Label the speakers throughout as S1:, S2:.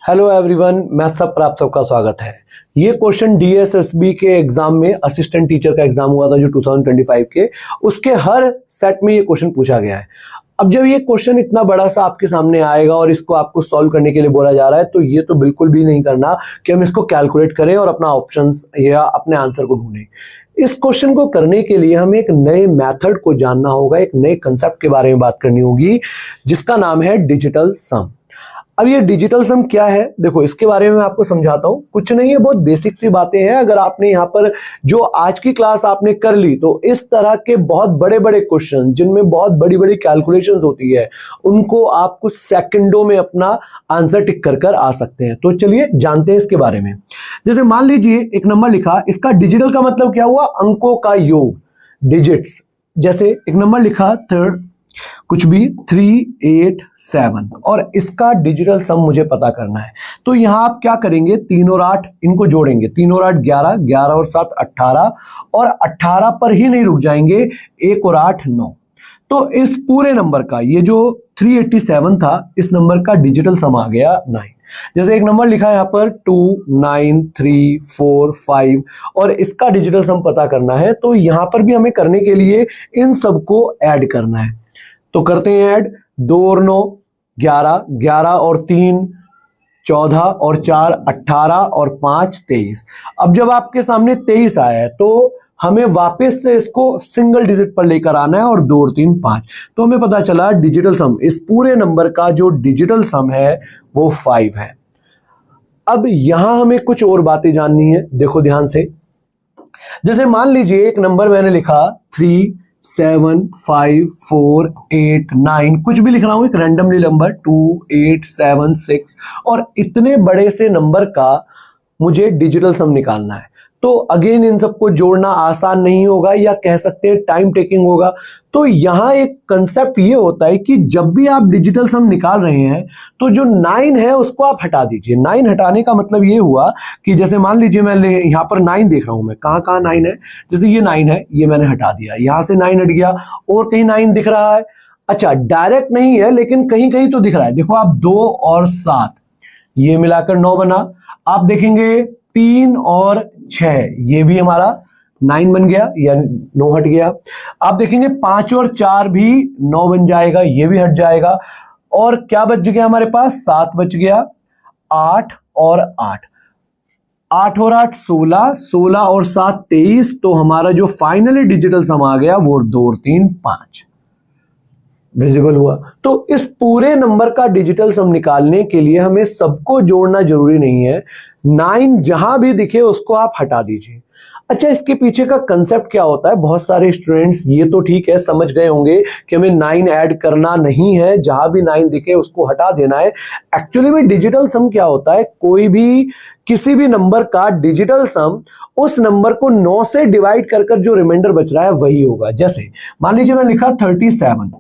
S1: Hello everyone, मैं सब पर आप सबका स्वागत है। ये क्वेश्चन डीएसएसबी के एग्जाम में असिस्टेंट टीचर का एग्जाम हुआ था जो 2025 के, उसके हर सेट में ये क्वेश्चन पूछा गया है। अब जब ये क्वेश्चन इतना बड़ा सा आपके सामने आएगा और इसको आपको सॉल्व करने के लिए बोला जा रहा है, तो ये तो बिल्कुल भी नहीं करना कि हम इसको कैलकुलेट करें और अपना ऑप्शंस या अपने आंसर को ढूंढें। इस क्वेश्चन को करने के लिए हमें एक नए मेथड को जानना होगा, एक नए कंसेप्ट के बारे में बात करनी होगी, जिसका नाम है डिजिटल सम। अब ये डिजिटल सम क्या है, देखो इसके बारे में मैं आपको समझाता हूं। कुछ नहीं है, बहुत बेसिक सी बातें हैं। अगर आपने यहाँ पर जो आज की क्लास आपने कर ली, तो इस तरह के बहुत बड़े बड़े क्वेश्चन जिनमें बहुत बड़ी बड़ी कैलकुलेशंस होती है, उनको आप कुछ सेकंडों में अपना आंसर टिक कर कर आ सकते हैं। तो चलिए जानते हैं इसके बारे में। जैसे मान लीजिए एक नंबर लिखा, इसका डिजिटल का मतलब क्या हुआ? अंकों का योग, डिजिट्स। जैसे एक नंबर लिखा थर्ड कुछ भी 387 और इसका डिजिटल सम मुझे पता करना है। तो यहां आप क्या करेंगे, 3 और 8 इनको जोड़ेंगे। 3 और 8 11, 11 और 7 18 और 18 पर ही नहीं रुक जाएंगे, 1 और 8 9। तो इस पूरे नंबर का, ये जो 387 था, इस नंबर का डिजिटल सम आ गया 9। जैसे एक नंबर लिखा है यहां पर 2 9 3 4 5 और इसका डिजिटल सम पता करना है। तो यहां पर भी हमें करने के लिए इन सबको ऐड करना है। तो करते हैं ऐड। 2 और 9 11, 11 और 3 14 और 4 18 और 5 23। अब जब आपके सामने 23 आया है, तो हमें वापस से इसको सिंगल डिजिट पर लेकर आना है, और 2 और 3 5। तो हमें पता चला डिजिटल सम, इस पूरे नंबर का जो डिजिटल सम है वो 5 है। अब यहां हमें कुछ और बातें जाननी है, देखो ध्यान से। जैसे मान लीजिए एक नंबर मैंने लिखा 3 7 5 4 8 9, कुछ भी लिख रहा हूं, एक रैंडमली नंबर 2 8 7 6, और इतने बड़े से नंबर का मुझे डिजिटल सम निकालना है। तो अगेन इन सबको जोड़ना आसान नहीं होगा, या कह सकते हैं टाइम टेकिंग होगा। तो यहां एक कंसेप्ट ये होता है कि जब भी आप डिजिटल सम निकाल रहे हैं, तो जो 9 है उसको आप हटा दीजिए। 9 हटाने का मतलब ये हुआ कि जैसे मान लीजिए मैं यहां पर 9 देख रहा हूं, मैं कहां कहां 9 है, जैसे ये 9 है, ये मैंने हटा दिया, यहां से 9 हट गया, और कहीं 9 दिख रहा है। अच्छा, डायरेक्ट नहीं है लेकिन कहीं कहीं तो दिख रहा है। देखो आप 2 और 7 ये मिलाकर 9 बना। आप देखेंगे 3 और 6 ये भी हमारा 9 बन गया, या 9 हट गया। आप देखेंगे 5 और 4 भी 9 बन जाएगा, ये भी हट जाएगा। और क्या बच गया हमारे पास? 7 बच गया। 8 और 8, 8 और 8 16, 16 और 7 23। तो हमारा जो फाइनली डिजिटल सम आ गया वो 2 और 3 5 विजिबल हुआ। तो इस पूरे नंबर का डिजिटल सम निकालने के लिए हमें सबको जोड़ना जरूरी नहीं है। 9 जहां भी दिखे उसको आप हटा दीजिए। अच्छा, इसके पीछे का कंसेप्ट क्या होता है? बहुत सारे स्टूडेंट्स ये तो ठीक है समझ गए होंगे कि हमें 9 ऐड करना नहीं है, जहां भी 9 दिखे उसको हटा देना है। एक्चुअली में डिजिटल सम क्या होता है? कोई भी किसी भी नंबर का डिजिटल सम उस नंबर को 9 से डिवाइड कर कर जो रिमाइंडर बच रहा है वही होगा। जैसे मान लीजिए मैं लिखा 37,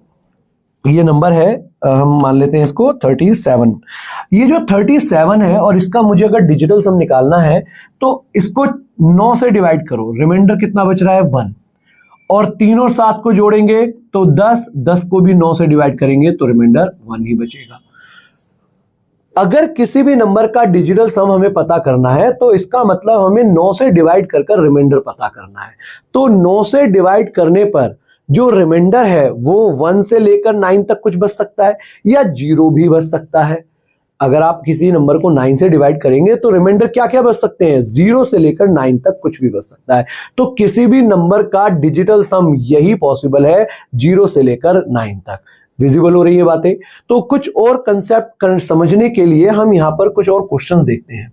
S1: ये नंबर है, हम मान लेते हैं इसको 37। ये जो 37 है और इसका मुझे अगर डिजिटल सम निकालना है, तो इसको 9 से डिवाइड करो, रिमाइंडर कितना बच रहा है? 1। और 3 और 7 को जोड़ेंगे तो 10, 10 को भी 9 से डिवाइड करेंगे तो रिमाइंडर 1 ही बचेगा। अगर किसी भी नंबर का डिजिटल सम हमें पता करना है, तो इसका मतलब हमें 9 से डिवाइड कर कर रिमाइंडर पता करना है। तो 9 से डिवाइड करने पर जो रिमाइंडर है वो 1 से लेकर 9 तक कुछ बच सकता है, या 0 भी बच सकता है। अगर आप किसी नंबर को 9 से डिवाइड करेंगे तो रिमाइंडर क्या क्या बच सकते हैं? 0 से लेकर 9 तक कुछ भी बच सकता है। तो किसी भी नंबर का डिजिटल सम यही पॉसिबल है, 0 से लेकर 9 तक। विजिबल हो रही है बातें? तो कुछ और कंसेप्ट समझने के लिए हम यहां पर कुछ और क्वेश्चंस देखते हैं।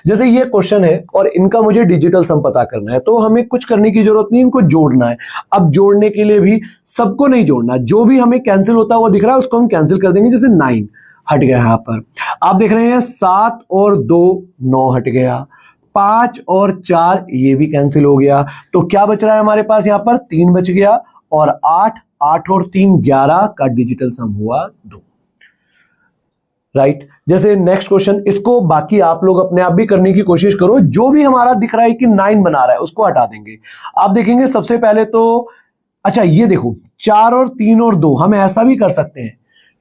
S1: जैसे ये क्वेश्चन है और इनका मुझे डिजिटल सम पता करना है, तो हमें कुछ करने की जरूरत नहीं, इनको जोड़ना है। अब जोड़ने के लिए भी सबको नहीं जोड़ना, जो भी हमें कैंसिल होता हुआ दिख रहा है उसको हम कैंसिल कर देंगे। जैसे 9 हट गया, यहां पर आप देख रहे हैं 7 और 2 9 हट गया, 5 और 4 ये भी कैंसिल हो गया। तो क्या बच रहा है हमारे पास? यहां पर 3 बच गया, और 8 और 3 11 का डिजिटल सम हुआ 2। राइट। जैसे नेक्स्ट क्वेश्चन, इसको बाकी आप लोग अपने आप भी करने की कोशिश करो। जो भी हमारा दिख रहा है कि 9 बना रहा है उसको हटा देंगे। आप देखेंगे सबसे पहले तो, अच्छा ये देखो 4 और 3 और 2, हम ऐसा भी कर सकते हैं,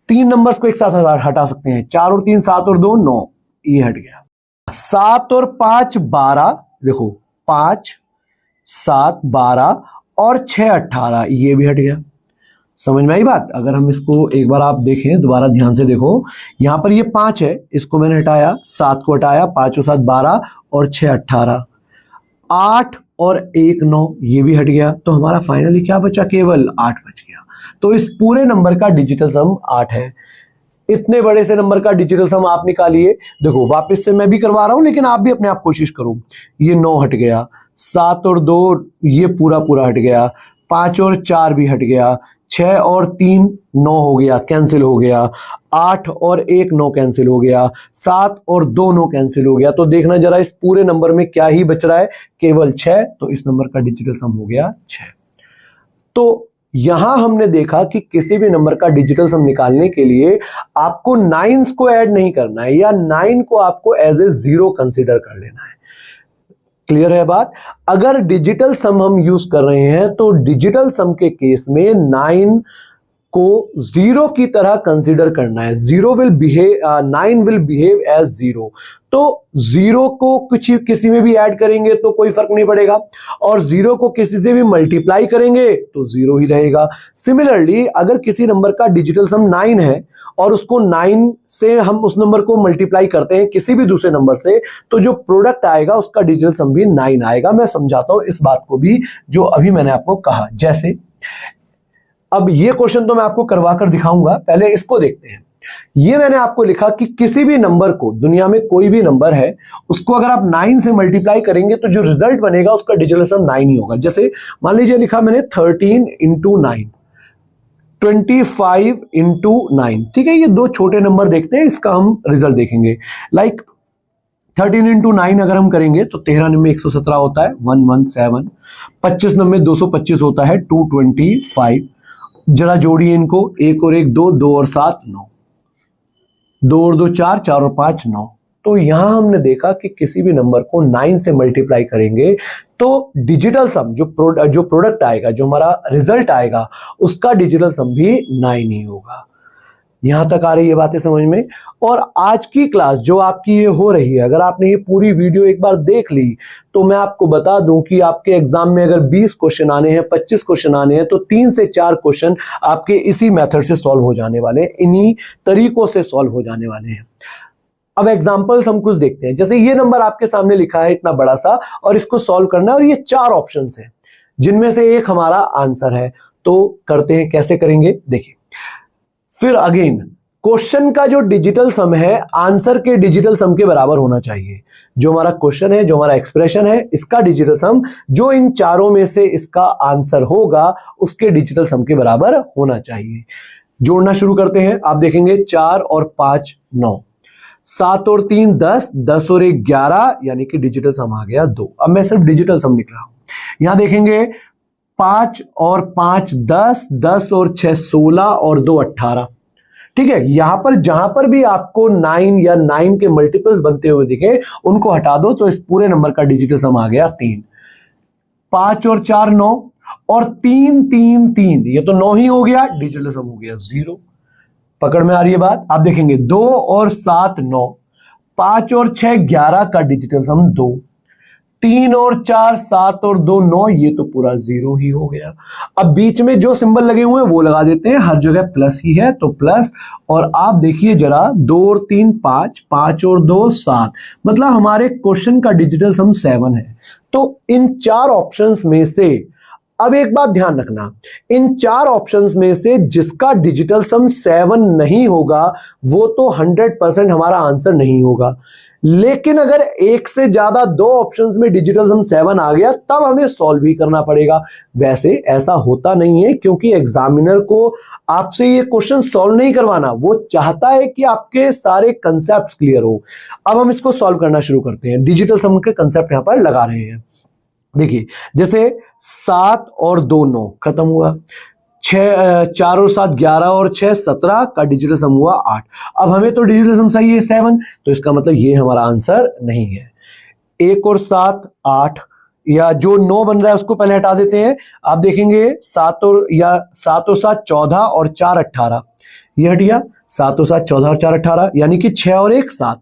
S1: 3 नंबर्स को एक साथ हटा सकते हैं। 4 और 3 7 और 2 9, ये हट गया। 7 और 5 12, देखो 5 7 12 और 6 18, ये भी हट गया। समझ में आई बात? अगर हम इसको एक बार आप देखें, दोबारा ध्यान से देखो, यहां पर ये 5 है, इसको मैंने हटाया, 7 को हटाया, 5 और 7 12 और 6 18, 8 और 1 9, ये भी हट गया। तो हमारा फाइनली क्या बचा? केवल 8 बच गया। तो इस पूरे नंबर का डिजिटल सम 8 है। इतने बड़े से नंबर का डिजिटल सम आप निकालिए। देखो वापस से मैं भी करवा रहा हूं, लेकिन आप भी अपने आप कोशिश करो। ये 9 हट गया, 7 और 2 ये पूरा पूरा हट गया, 5 और 4 भी हट गया, 6 और 3 9 हो गया, कैंसिल हो गया, 8 और 1 9 कैंसिल हो गया, 7 और 2 9 कैंसिल हो गया। तो देखना जरा इस पूरे नंबर में क्या ही बच रहा है? केवल 6। तो इस नंबर का डिजिटल सम हो गया 6। तो यहां हमने देखा कि किसी भी नंबर का डिजिटल सम निकालने के लिए आपको 9s को ऐड नहीं करना है, या 9 को आपको एज ए 0 कंसीडर कर लेना है। क्लियर है बात? अगर डिजिटल सम हम यूज कर रहे हैं तो डिजिटल सम के केस में 9 को 0 की तरह कंसीडर करना है। 9 विल बिहेव एज 0। तो 0 को किसी में भी ऐड करेंगे तो कोई फर्क नहीं पड़ेगा, और 0 को किसी से भी मल्टीप्लाई करेंगे तो 0 ही रहेगा। सिमिलरली अगर किसी नंबर का डिजिटल सम 9 है और उसको 9 से हम उस नंबर को मल्टीप्लाई करते हैं किसी भी दूसरे नंबर से, तो जो प्रोडक्ट आएगा उसका डिजिटल सम भी 9 आएगा। मैं समझाता हूं इस बात को भी जो अभी मैंने आपको कहा। जैसे अब ये क्वेश्चन तो मैं आपको करवा कर दिखाऊंगा, पहले इसको देखते हैं। ये मैंने आपको लिखा कि किसी भी नंबर को, दुनिया में कोई भी नंबर है, उसको अगर आप 9 से मल्टीप्लाई करेंगे तो जो रिजल्ट बनेगा उसका डिजिटल सम 9 ही होगा। जैसे मान लीजिए लिखा मैंने 13 इंटू 9, 25 इंटू 9, ठीक है। ये दो छोटे नंबर देखते हैं, इसका हम रिजल्ट देखेंगे। लाइक 13 इंटू 9 अगर हम करेंगे तो 13 नंबर 117 होता है 117, 25 नंबर 225 होता है 225। जरा जोड़िए इनको, 1 और 1 2, 2 और 7 9, 2 और 2 4, 4 और 5 9। तो यहां हमने देखा कि किसी भी नंबर को 9 से मल्टीप्लाई करेंगे तो डिजिटल सम जो प्रोडक्ट आएगा, जो हमारा रिजल्ट आएगा, उसका डिजिटल सम भी 9 ही होगा। यहां तक आ रही है बातें समझ में? और आज की क्लास जो आपकी ये हो रही है, अगर आपने ये पूरी वीडियो एक बार देख ली तो मैं आपको बता दूं कि आपके एग्जाम में अगर 20 क्वेश्चन आने हैं, 25 क्वेश्चन आने हैं, तो 3 से 4 क्वेश्चन आपके इसी मेथड से सॉल्व हो जाने वाले हैं, इन्हीं तरीकों से सॉल्व हो जाने वाले हैं। अब एग्जाम्पल्स हम कुछ देखते हैं। जैसे ये नंबर आपके सामने लिखा है इतना बड़ा सा, और इसको सॉल्व करना है, और ये 4 ऑप्शंस हैं जिनमें से एक हमारा आंसर है। तो करते हैं, कैसे करेंगे देखिए। फिर अगेन क्वेश्चन का जो डिजिटल सम है आंसर के डिजिटल सम के बराबर होना चाहिए। जो हमारा क्वेश्चन है, जो हमारा एक्सप्रेशन है, इसका डिजिटल सम जो इन चारों में से इसका आंसर होगा उसके डिजिटल सम के बराबर होना चाहिए। जोड़ना शुरू करते हैं। आप देखेंगे 4 और 5 9, 7 और 3 10, 10 और 1 11, यानी कि डिजिटल सम आ गया 2। अब मैं सिर्फ डिजिटल सम लिख रहा हूं। यहां देखेंगे 5 और 5 10, 10 और 6 16 और 2 18। ठीक है, यहां पर जहां पर भी आपको 9 या 9 के मल्टीपल्स बनते हुए दिखे उनको हटा दो, तो इस पूरे नंबर का डिजिटल सम आ गया 3। 5 और 4 9, और 3 3 3, ये तो 9 ही हो गया, डिजिटल सम हो गया 0। पकड़ में आ रही है बात? आप देखेंगे 2 और 7 9, 5 और 6 11 का डिजिटल सम 2, 3 और 4 7 और 2 9, ये तो पूरा 0 ही हो गया। अब बीच में जो सिंबल लगे हुए हैं वो लगा देते हैं, हर जगह प्लस ही है तो प्लस। और आप देखिए जरा 2 और 3 5, 5 और 2 7, मतलब हमारे क्वेश्चन का डिजिटल सम 7 है। तो इन 4 ऑप्शंस में से, अब एक बात ध्यान रखना, इन 4 ऑप्शंस में से जिसका डिजिटल सम 7 नहीं होगा वो तो 100% हमारा आंसर नहीं होगा। लेकिन अगर एक से ज्यादा 2 ऑप्शंस में डिजिटल सम 7 आ गया तब हमें सॉल्व भी करना पड़ेगा। वैसे ऐसा होता नहीं है, क्योंकि एग्जामिनर को आपसे ये क्वेश्चन सॉल्व नहीं करवाना, वो चाहता है कि आपके सारे कंसेप्ट क्लियर हो। अब हम इसको सॉल्व करना शुरू करते हैं। डिजिटल सम के कंसेप्ट यहां पर लगा रहे हैं। देखिए जैसे 7 और 2 9 खत्म हुआ, 4 और 7 11 और 6 17 का डिजिटल सम हुआ 8। अब हमें तो डिजिटल सम चाहिए 7, तो इसका मतलब ये हमारा आंसर नहीं है। 1 और 7 8, या जो 9 बन रहा है उसको पहले हटा देते हैं। आप देखेंगे 7 और 7 14 और 4 18, ये हट गया। 7 और 7 14 और 4 18, यानी कि 6 और 1 7।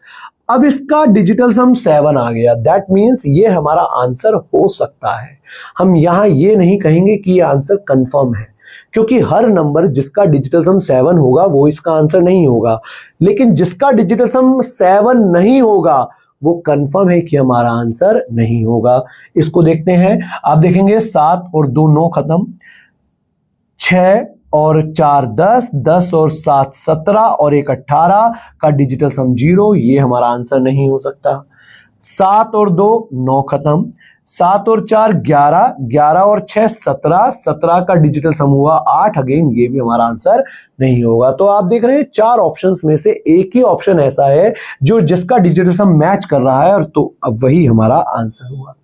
S1: अब इसका डिजिटल सम 7 आ गया, दैट मीन्स ये हमारा आंसर हो सकता है। हम यहां ये नहीं कहेंगे कि ये आंसर कंफर्म है, क्योंकि हर नंबर जिसका डिजिटल सम 7 होगा वो इसका आंसर नहीं होगा, लेकिन जिसका डिजिटल सम 7 नहीं होगा वो कंफर्म है कि हमारा आंसर नहीं होगा। इसको देखते हैं, आप देखेंगे 7 और 2 9 खत्म, 6 और 4 10, 10 और 7 17 और 1 18 का डिजिटल सम 0, ये हमारा आंसर नहीं हो सकता। 7 और 2 9 खत्म, 7 और 4 11, 11 और 6 17, 17 का डिजिटल सम हुआ 8, अगेन ये भी हमारा आंसर नहीं होगा। तो आप देख रहे हैं 4 ऑप्शंस में से एक ही ऑप्शन ऐसा है जो जिसका डिजिटल सम मैच कर रहा है, और तो अब वही हमारा आंसर हुआ।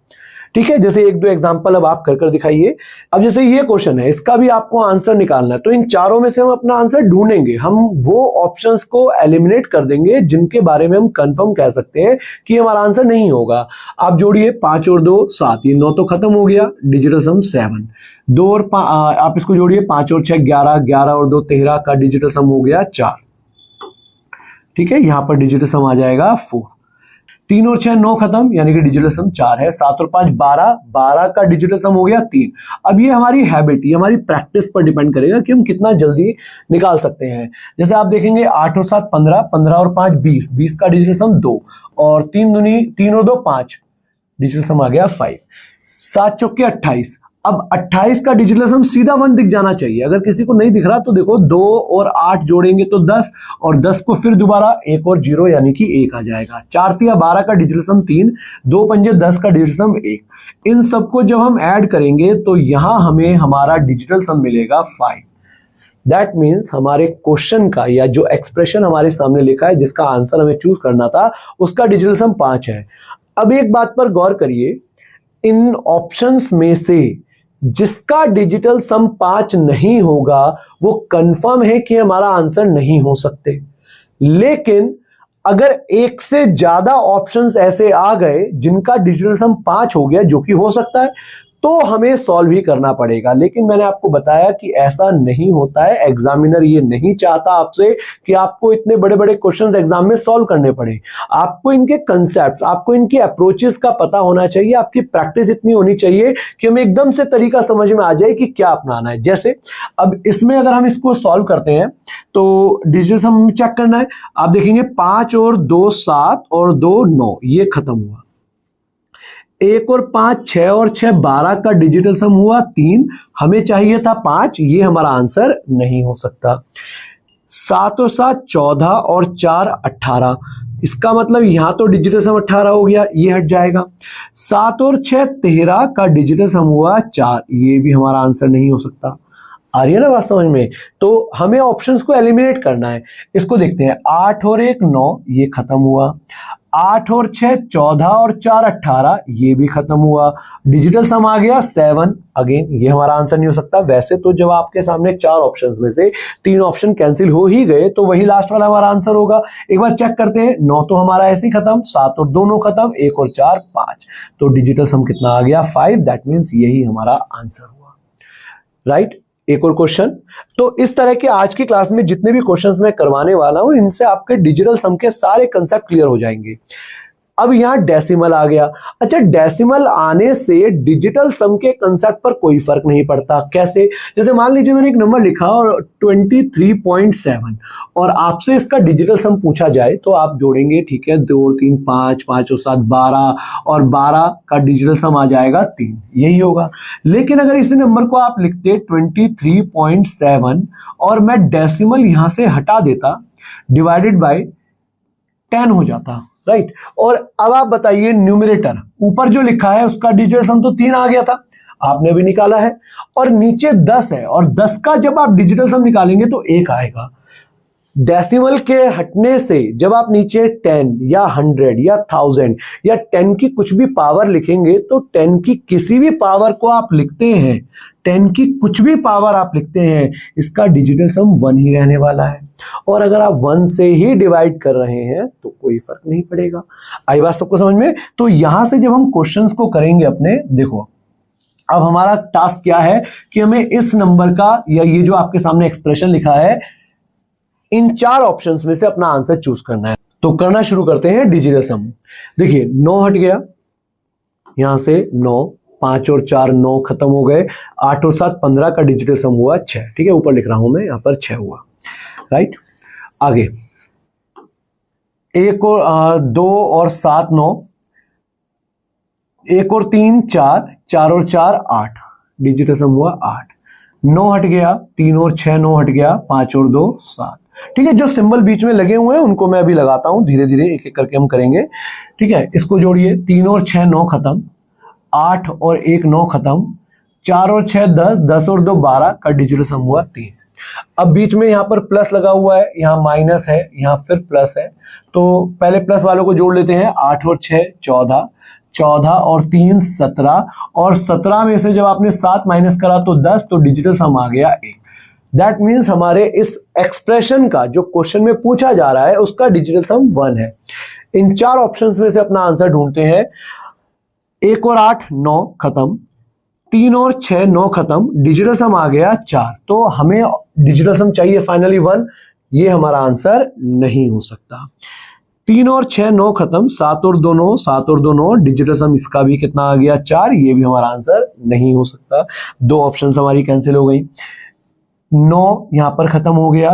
S1: ठीक है, जैसे एक दो एग्जांपल अब आप कर दिखाइए। अब जैसे ये क्वेश्चन है, इसका भी आपको आंसर निकालना है, तो इन चारों में से हम अपना आंसर ढूंढेंगे। हम वो ऑप्शंस को एलिमिनेट कर देंगे जिनके बारे में हम कंफर्म कह सकते हैं कि हमारा आंसर नहीं होगा। आप जोड़िए 5 और 2 7, ये 9 तो खत्म हो गया, डिजिटल सम 7। 2 और 5 आप इसको जोड़िए, 5 और 6 11, 11 और 2 13 का डिजिटल सम हो गया 4। ठीक है, यहां पर डिजिटल सम आ जाएगा 4। 3 और 6 9 खत्म, यानी कि डिजिटल सम 4 है। 7 और 5 12, 12 का डिजिटल सम हो गया 3। अब ये हमारी हैबिट, ये हमारी प्रैक्टिस पर डिपेंड करेगा कि हम कितना जल्दी निकाल सकते हैं। जैसे आप देखेंगे 8 और 7 15, 15 और 5 20, 20 का डिजिटल सम 2, और 3 और 2 5, डिजिटल सम आ गया 5। 7 चौके 28, अब 28 का डिजिटल सम सीधा 1 दिख जाना चाहिए। अगर किसी को नहीं दिख रहा तो देखो 2 और 8 जोड़ेंगे तो 10, और 10 को फिर दोबारा 1 और 0 यानी कि 1 आ जाएगा। 4 तिया 12 का डिजिटल सम 3, 2 पंजे 10 का डिजिटल सम 1। इन सबको जब हम ऐड करेंगे तो यहां हमें हमारा डिजिटल सम मिलेगा 5। दैट मीन्स हमारे क्वेश्चन का या जो एक्सप्रेशन हमारे सामने लिखा है जिसका आंसर हमें चूज करना था उसका डिजिटल सम 5 है। अब एक बात पर गौर करिए, इन ऑप्शंस में से जिसका डिजिटल सम 5 नहीं होगा वो कंफर्म है कि हमारा आंसर नहीं हो सकते। लेकिन अगर एक से ज्यादा ऑप्शंस ऐसे आ गए जिनका डिजिटल सम 5 हो गया, जो कि हो सकता है, तो हमें सॉल्व ही करना पड़ेगा। लेकिन मैंने आपको बताया कि ऐसा नहीं होता है। एग्जामिनर ये नहीं चाहता आपसे कि आपको इतने बड़े बड़े क्वेश्चंस एग्जाम में सॉल्व करने पड़े। आपको इनके कंसेप्ट्स, आपको इनकी अप्रोचेस का पता होना चाहिए, आपकी प्रैक्टिस इतनी होनी चाहिए कि हमें एकदम से तरीका समझ में आ जाए कि क्या अपनाना है। जैसे अब इसमें अगर हम इसको सॉल्व करते हैं तो डिजिटल सम चेक करना है। आप देखेंगे 5 और 2 7 और 2 9, ये खत्म हुआ। 1 और 5 6 और 6 12 का डिजिटल सम हुआ 3, हमें चाहिए था 5, ये हमारा आंसर नहीं हो सकता। 7 और 7 14 और 4 18, इसका मतलब यहां तो डिजिटल सम 18 हो गया, ये हट जाएगा। 7 और 6 13 का डिजिटल सम हुआ 4, ये भी हमारा आंसर नहीं हो सकता। आ रही है ना बात समझ में? तो हमें ऑप्शंस को एलिमिनेट करना है। इसको देखते हैं, 8 और 1 9, ये खत्म हुआ। 8 और 6 14 और 4 18, ये भी खत्म हुआ। डिजिटल सम आ गया 7, अगेन ये हमारा आंसर नहीं हो सकता। वैसे तो जब आपके सामने 4 ऑप्शंस में से 3 ऑप्शन कैंसिल हो ही गए तो वही लास्ट वाला हमारा आंसर होगा। एक बार चेक करते हैं, 9 तो हमारा ऐसे ही खत्म, 7 और 2 9 खत्म, 1 और 4 5, तो डिजिटल सम कितना आ गया 5। दैट मीन्स यही हमारा आंसर हुआ, राइट। एक और क्वेश्चन। तो इस तरह के आज की क्लास में जितने भी क्वेश्चंस मैं करवाने वाला हूं इनसे आपके डिजिटल सम के सारे कंसेप्ट क्लियर हो जाएंगे। अब यहां डेसिमल आ गया। अच्छा, डेसिमल आने से डिजिटल सम के कंसेप्ट पर कोई फर्क नहीं पड़ता। कैसे? जैसे मान लीजिए मैंने एक नंबर लिखा और 23.7 और आपसे इसका डिजिटल सम पूछा जाए तो आप जोड़ेंगे, ठीक है, 2 और 3 5, 5 और 7 12, और 12 का डिजिटल सम आ जाएगा 3, यही होगा। लेकिन अगर इसी नंबर को आप लिखते 23.7 और मैं डेसिमल यहां से हटा देता, डिवाइडेड बाय 10 हो जाता, राइट। और अब आप बताइए, न्यूमरेटर ऊपर जो लिखा है उसका डिजिटल सम तो 3 आ गया था, आपने भी निकाला है, और नीचे 10 है, और 10 का जब आप डिजिटल सम निकालेंगे तो 1 आएगा। डेसिमल के हटने से जब आप नीचे 10 या 100 या 1000 या 10 की कुछ भी पावर लिखेंगे तो 10 की किसी भी पावर को आप लिखते हैं, 10 की कुछ भी पावर आप लिखते हैं, इसका डिजिटल सम 1 ही रहने वाला है। और अगर आप 1 से ही डिवाइड कर रहे हैं तो कोई फर्क नहीं पड़ेगा। आई बात सबको समझ में? तो यहां से जब हम क्वेश्चंस को करेंगे अपने, देखो अब हमारा टास्क क्या है कि हमें इस नंबर का या ये जो आपके सामने एक्सप्रेशन लिखा है इन 4 ऑप्शंस में से अपना आंसर चूज करना है। तो करना शुरू करते हैं डिजिटल सम। देखिए 9 हट गया, यहां से 9, 5 और 4 9 खत्म हो गए, 8 और 7 15 का डिजिटल सम हुआ 6। ठीक है, ऊपर लिख रहा हूं मैं, यहां पर 6 हुआ। राइट, आगे 1 और 2 और 7 9, 1 और 3 4, 4 और 4 8, डिजिटल सम हुआ 8। 9 हट गया, 3 और 6 9 हट गया, 5 और 2 7। ठीक है, जो सिंबल बीच में लगे हुए हैं उनको मैं अभी लगाता हूं, धीरे धीरे एक एक करके हम करेंगे। ठीक है, इसको जोड़िए, 3 और 6 9 खत्म, 8 और 1 9 खत्म, 4 और 6 10, 10 और 2 12 का डिजिटल सम हुआ 3। अब बीच में यहां पर प्लस लगा हुआ है, यहां माइनस है, यहां फिर प्लस है, तो पहले प्लस वालों को जोड़ लेते हैं। 8 और 6 14, 14 और 3 17, और 17 में से जब आपने 7 माइनस करा तो 10, तो डिजिटल सम आ गया 1। दैट मीन्स हमारे इस एक्सप्रेशन का जो क्वेश्चन में पूछा जा रहा है उसका डिजिटल सम 1 है। इन 4 ऑप्शंस में से अपना आंसर ढूंढते हैं। 1 और 8 9 खत्म, 3 और 6 9 खत्म, डिजिटल सम आ गया 4। तो हमें डिजिटल सम चाहिए फाइनली 1, ये हमारा आंसर नहीं हो सकता। 3 और 6 9 खत्म, 7 और 2 9, 7 और 2 9, डिजिटल सम इसका भी कितना आ गया 4, ये भी हमारा आंसर नहीं हो सकता। 2 ऑप्शन हमारी कैंसिल हो गई। 9 यहां पर खत्म हो गया,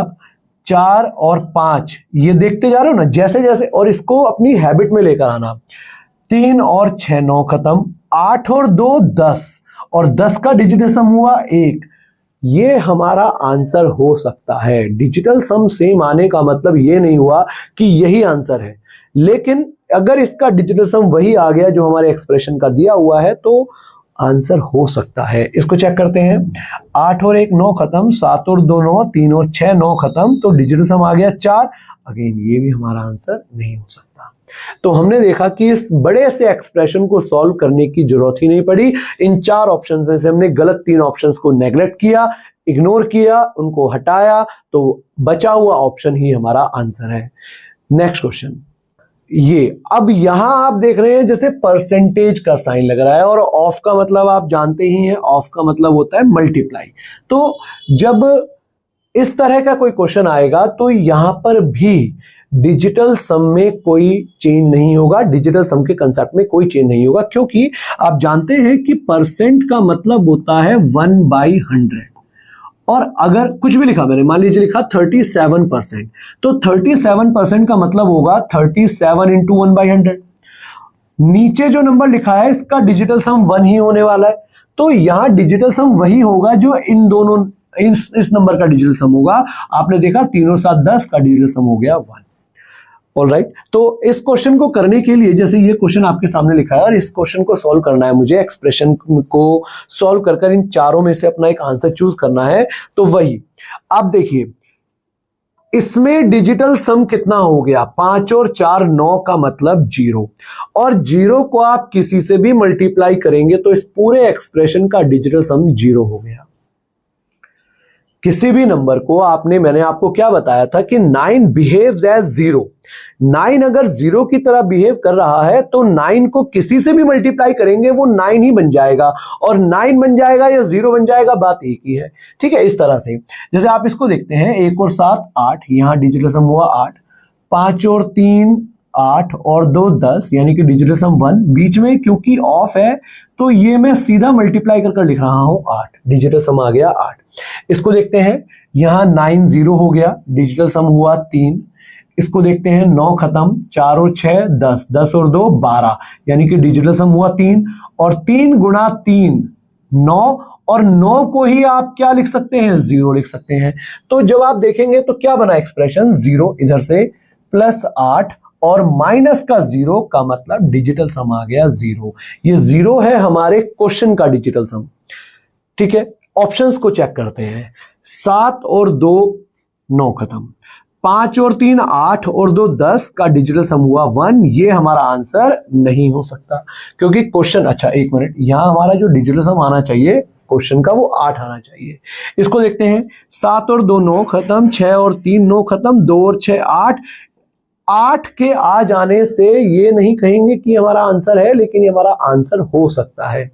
S1: 4 और 5 ये देखते जा रहे हो ना जैसे जैसे, और इसको अपनी हैबिट में लेकर आना। 3 और 6 9 खत्म, 8 और 2 10, और 10 का डिजिटल सम हुआ 1। ये हमारा आंसर हो सकता है। डिजिटल सम सेम आने का मतलब ये नहीं हुआ कि यही आंसर है, लेकिन अगर इसका डिजिटल सम वही आ गया जो हमारे एक्सप्रेशन का दिया हुआ है तो आंसर हो सकता है। इसको चेक करते हैं। 8 और 1 9 खत्म, 7 और 2 9, 3 और 6 9 खत्म, तो डिजिटल सम आ गया 4। अगेन ये भी हमारा आंसर नहीं हो सकता। तो हमने देखा कि इस बड़े से एक्सप्रेशन को सॉल्व करने की जरूरत ही नहीं पड़ी। इन 4 ऑप्शंस में से हमने गलत 3 ऑप्शंस को नेग्लेक्ट किया, इग्नोर किया, उनको हटाया, तो बचा हुआ ऑप्शन ही हमारा आंसर है। नेक्स्ट क्वेश्चन, ये अब यहां आप देख रहे हैं जैसे परसेंटेज का साइन लग रहा है, और ऑफ का मतलब आप जानते ही हैं, ऑफ का मतलब होता है मल्टीप्लाई। तो जब इस तरह का कोई क्वेश्चन आएगा तो यहां पर भी डिजिटल सम में कोई चेंज नहीं होगा, डिजिटल सम के कंसेप्ट में कोई चेंज नहीं होगा, क्योंकि आप जानते हैं कि परसेंट का मतलब होता है 1/100। और अगर कुछ भी लिखा मैंने, मान लीजिए लिखा 37%, तो 37% का मतलब होगा 37 इंटू 1/100। नीचे जो नंबर लिखा है इसका डिजिटल सम 1 ही होने वाला है, तो यहां डिजिटल सम वही होगा जो इन दोनों इस नंबर का डिजिटल सम होगा। आपने देखा 3 और 7 10 का डिजिटल सम हो गया 1। ऑलराइट, तो इस क्वेश्चन को करने के लिए, जैसे ये क्वेश्चन आपके सामने लिखा है और इस क्वेश्चन को सॉल्व करना है मुझे, एक्सप्रेशन को सॉल्व कर इन चारों में से अपना एक आंसर चूज करना है। तो वही आप देखिए, इसमें डिजिटल सम कितना हो गया, 5 और 4 9 का मतलब 0, और 0 को आप किसी से भी मल्टीप्लाई करेंगे तो इस पूरे एक्सप्रेशन का डिजिटल सम 0 हो गया। किसी भी नंबर को मैंने आपको क्या बताया था कि 9 बिहेव्स एज 0। 9 अगर 0 की तरह बिहेव कर रहा है तो 9 को किसी से भी मल्टीप्लाई करेंगे वो 9 ही बन जाएगा, और 9 बन जाएगा या 0 बन जाएगा बात एक ही है। ठीक है, इस तरह से जैसे आप इसको देखते हैं, 1 और 7 8, यहां डिजिटल सम हुआ 8, 5 और 3 8 और 2 10, यानी कि डिजिटल सम 1। बीच में क्योंकि ऑफ है तो ये मैं सीधा मल्टीप्लाई कर लिख रहा हूं 8, डिजिटल सम आ गया 8। इसको देखते हैं, यहां 9 0 हो गया, डिजिटल सम हुआ 3। इसको देखते हैं, 9 खत्म, 4 और 6 10, 10 और 2 12, यानी कि डिजिटल सम हुआ 3। और 3 गुणा 3 9, और 9 को ही आप क्या लिख सकते हैं, 0 लिख सकते हैं। तो जब आप देखेंगे तो क्या बना एक्सप्रेशन, 0 इधर से प्लस 8 और माइनस का 0 का मतलब डिजिटल सम आ गया 0। ये 0 है हमारे क्वेश्चन का डिजिटल सम। ठीक है, ऑप्शंस को चेक करते हैं। 7 और 2 9 खत्म, 5 और 3 8 और 2 10 का डिजिटल सम हुआ 1। ये हमारा आंसर नहीं हो सकता, क्योंकि क्वेश्चन, अच्छा एक मिनट, यहां हमारा जो डिजिटल सम आना चाहिए क्वेश्चन का वो 8 आना चाहिए। इसको देखते हैं, 7 और 2 9 खत्म, 6 और 3 9 खत्म, 2 और 6 8। 8 के आ जाने से ये नहीं कहेंगे कि हमारा आंसर है, लेकिन ये हमारा आंसर हो सकता है।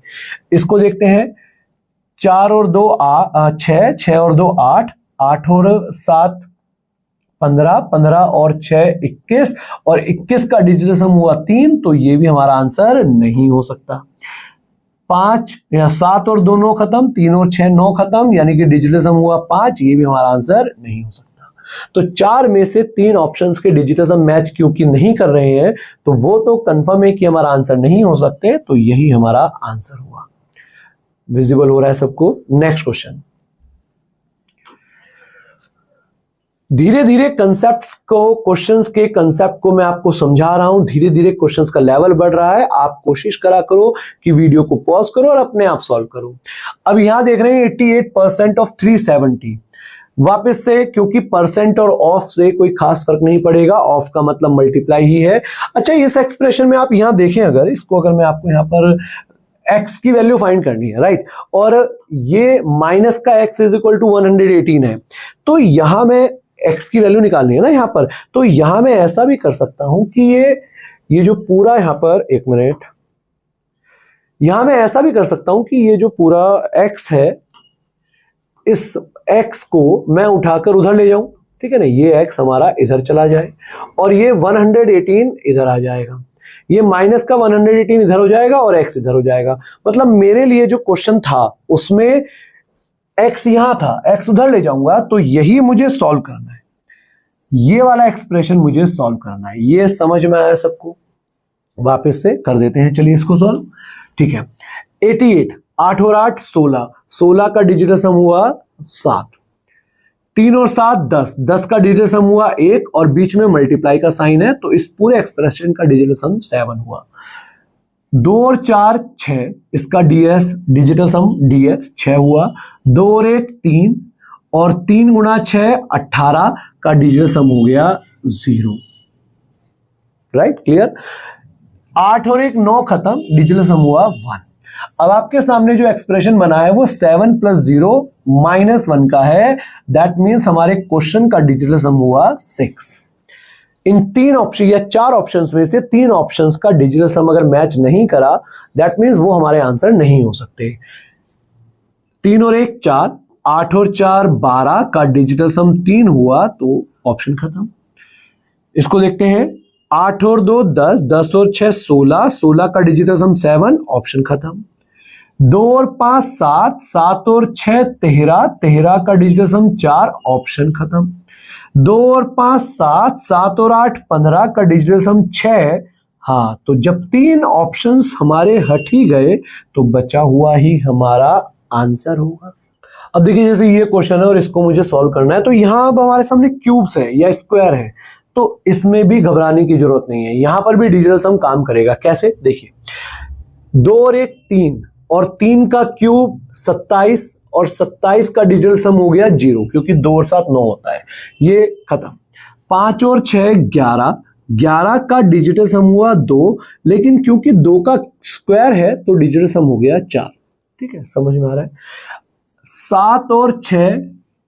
S1: इसको देखते हैं, 4 और 2 6, 6 और 2 8, 8 और 7 15, 15 और 6 21, और 21 का डिजिटल सम हुआ 3, तो ये भी हमारा आंसर नहीं हो सकता। 5 या 7 और 2 9 खत्म, 3 और 6 9 खत्म, यानी कि डिजिटल सम हुआ 5, ये भी हमारा आंसर नहीं हो सकता। तो 4 में से 3 ऑप्शंस के डिजिटल सम मैच क्योंकि नहीं कर रहे हैं, तो वो तो कंफर्म है कि हमारा आंसर नहीं हो सकते, तो यही हमारा आंसर हुआ। विजिबल हो रहा है सबको? Next question. धीरे धीरे कंसेप्ट्स को, क्वेश्चंस के कंसेप्ट को मैं आपको समझा रहा हूं, धीरे धीरे क्वेश्चंस का लेवल बढ़ रहा है। आप कोशिश करा करो कि वीडियो को पॉज करो और अपने आप सॉल्व करो। अब यहां देख रहे हैं 88% ऑफ 370। वापस से, क्योंकि परसेंट और ऑफ से कोई खास फर्क नहीं पड़ेगा, ऑफ का मतलब मल्टीप्लाई ही है। अच्छा, इस एक्सप्रेशन में आप यहां देखें, अगर इसको, अगर मैं आपको यहां पर x की वैल्यू फाइंड करनी है, राइट, और ये माइनस का x इज इक्वल टू 118 है, तो यहां मैं x की वैल्यू निकालनी है ना यहां पर, तो यहां मैं ऐसा भी कर सकता हूं कि ये जो पूरा यहां पर, एक मिनट, यहां मैं ऐसा भी कर सकता हूं कि ये जो पूरा x है, इस x को मैं उठाकर उधर ले जाऊं, ठीक है ना, ये x हमारा इधर चला जाए और ये 118 इधर आ जाएगा, ये माइनस का 118 इधर हो जाएगा और x इधर हो जाएगा। मतलब मेरे लिए जो क्वेश्चन था उसमें x यहां था, x उधर ले जाऊंगा, तो यही मुझे सॉल्व करना है, ये वाला एक्सप्रेशन मुझे सॉल्व करना है। ये समझ में आया सबको? वापस से कर देते हैं, चलिए इसको सॉल्व। ठीक है, 88, 8 और 8 16, 16 का डिजिटल सम हुआ 7, 3 और 7 10, 10 का डिजिटल सम हुआ 1 और बीच में मल्टीप्लाई का साइन है, तो इस पूरे एक्सप्रेशन का डिजिटल सम 7 हुआ। 2 और 4 6, इसका ds डिजिटल सम ds 6 हुआ। 2 और 1 3 और 3 गुणा 6 18 का डिजिटल सम हो गया 0। Right, clear? 8 और 1 9 खत्म, डिजिटल सम हुआ 1। अब आपके सामने जो एक्सप्रेशन बना है वो 7 + 0 - 1 का है, दैट मीन्स हमारे क्वेश्चन का डिजिटल सम हुआ 6। इन 3 ऑप्शन या 4 ऑप्शंस में से 3 ऑप्शंस का डिजिटल सम अगर मैच नहीं करा, दैट मीन्स वो हमारे आंसर नहीं हो सकते। 3 और 1 4, 8 और 4 12 का डिजिटल सम 3 हुआ, तो ऑप्शन खत्म। इसको देखते हैं, 8 और 2 10, 10 और 6 16, 16 का डिजिटल सम 7, ऑप्शन खत्म। 2 और 5 7, 7 और 6 13, 13 का डिजिटल सम 4, ऑप्शन खत्म। 2 और 5 7, 7 और 8 15 का डिजिटल सम 6। हाँ, तो जब 3 ऑप्शंस हमारे हट ही गए तो बचा हुआ ही हमारा आंसर होगा। अब देखिए, जैसे ये क्वेश्चन है और इसको मुझे सॉल्व करना है, तो यहां अब हमारे सामने क्यूब्स है या स्क्वायर है, तो इसमें भी घबराने की जरूरत नहीं है, यहां पर भी डिजिटल सम काम करेगा। कैसे? देखिए, 2 और 1 3 और 3 का क्यूब 27 और 27 का डिजिटल सम हो गया 0, क्योंकि 2 और 7 9 होता है, ये खत्म। 5 और 6 11, 11 का डिजिटल सम हुआ 2, लेकिन क्योंकि 2 का स्क्वायर है तो डिजिटल सम हो गया 4। ठीक है, समझ में आ रहा है? 7 और 6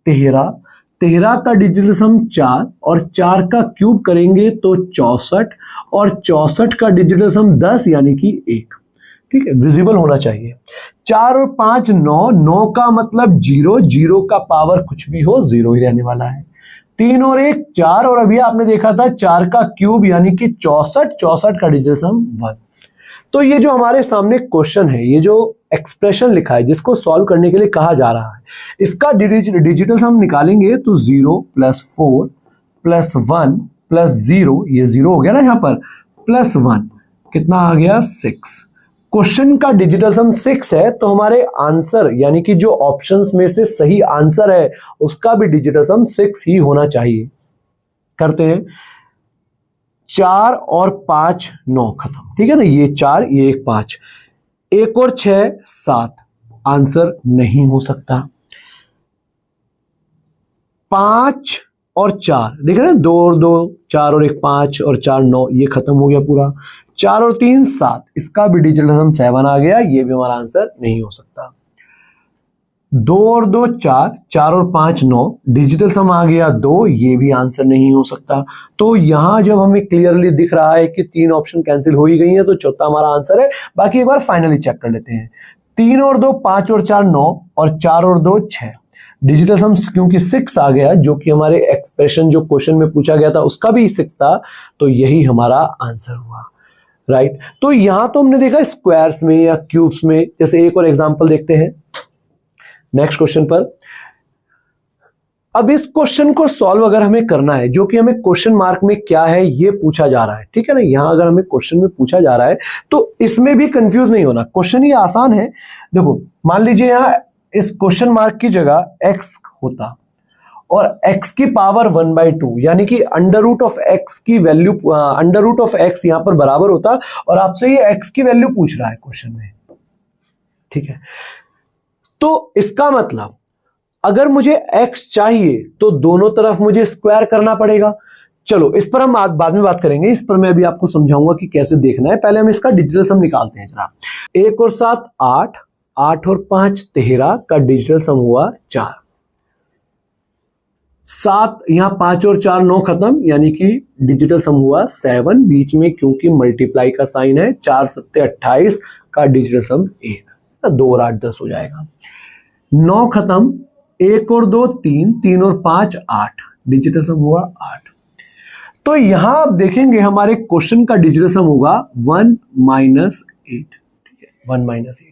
S1: 13, 13 का डिजिटल सम 4 और 4 का क्यूब करेंगे तो 64 और 64 का डिजिटल सम 10 यानी कि 1। ठीक है, विजिबल होना चाहिए। 4 और 5 9, 9 का मतलब 0, 0 का पावर कुछ भी हो 0 ही रहने वाला है। 3 और 1 4 और अभी आपने देखा था 4 का क्यूब यानी कि 64, 64 का डिजिटल सम 1। तो ये जो हमारे सामने क्वेश्चन है, ये जो एक्सप्रेशन लिखा है जिसको सॉल्व करने के लिए कहा जा रहा है, इसका डिजिटल सम निकालेंगे तो 0 + 4 + 1 + 0, ये 0 हो गया ना यहाँ पर, +1 कितना आ गया 6। क्वेश्चन का डिजिटल सम 6 है, तो हमारे आंसर यानी कि जो ऑप्शंस में से सही आंसर है उसका भी डिजिटल सम 6 ही होना चाहिए। करते हैं, 4 और 5 9 खत्म, ठीक है ना, ये 4 ये 1 5, 1 और 6 7, आंसर नहीं हो सकता। 5 और 4 देख रहे हैं, 2 और 2 4 और 1 5 और 4 9, ये खत्म हो गया पूरा। 4 और 3 7, इसका भी डिजिटल सम 7 आ गया, ये भी हमारा आंसर नहीं हो सकता। 2 और 2 4, 4 और 5 9, डिजिटल सम आ गया 2, ये भी आंसर नहीं हो सकता। तो यहां जब हमें क्लियरली दिख रहा है कि 3 ऑप्शन कैंसिल हो ही गई है, तो चौथा हमारा आंसर है। बाकी एक बार फाइनली चेक कर लेते हैं। 3 और 2 5 और 4 9 और 4 और 2 6, डिजिटल सम क्योंकि 6 आ गया, जो कि हमारे एक्सप्रेशन जो क्वेश्चन में पूछा गया था उसका भी 6 था, तो यही हमारा आंसर हुआ, राइट। तो यहां तो हमने देखा स्क्वायर्स में या क्यूब्स में। जैसे एक और एग्जांपल देखते हैं नेक्स्ट क्वेश्चन पर। अब इस क्वेश्चन को सॉल्व अगर हमें करना है, जो कि हमें क्वेश्चन मार्क में क्या है ये पूछा जा रहा है, ठीक है ना। यहां अगर हमें क्वेश्चन में पूछा जा रहा है तो इसमें भी कंफ्यूज नहीं होना, क्वेश्चन ही आसान है। देखो मान लीजिए यहां इस क्वेश्चन मार्क की जगह x होता और x की पावर 1/2, यानी कि अंडर रूट ऑफ x की value, under root of x यहां पर बराबर होता, और आपसे ये x की वैल्यू पूछ रहा है क्वेश्चन में, ठीक है। तो इसका मतलब अगर मुझे x चाहिए तो दोनों तरफ मुझे स्क्वायर करना पड़ेगा। चलो इस पर हम बाद में बात करेंगे, इस पर मैं अभी आपको समझाऊंगा कि कैसे देखना है। पहले हम इसका डिजिटल सम निकालते हैं जरा। 1 और 7 8, 8 और 5 13 का डिजिटल सम हुआ 4। 7 यहां 5 और 4 9 खत्म, यानी कि डिजिटल सम हुआ 7। बीच में क्योंकि मल्टीप्लाई का साइन है, 4 7 28 का डिजिटल सम 1, 2 और 8 10 हो जाएगा। 9 खत्म, 1 और 2 3, 3 और 5 8, डिजिटल सम हुआ 8। तो यहां आप देखेंगे हमारे क्वेश्चन का डिजिटल सम होगा 1 -8, ठीक है, 1 -8।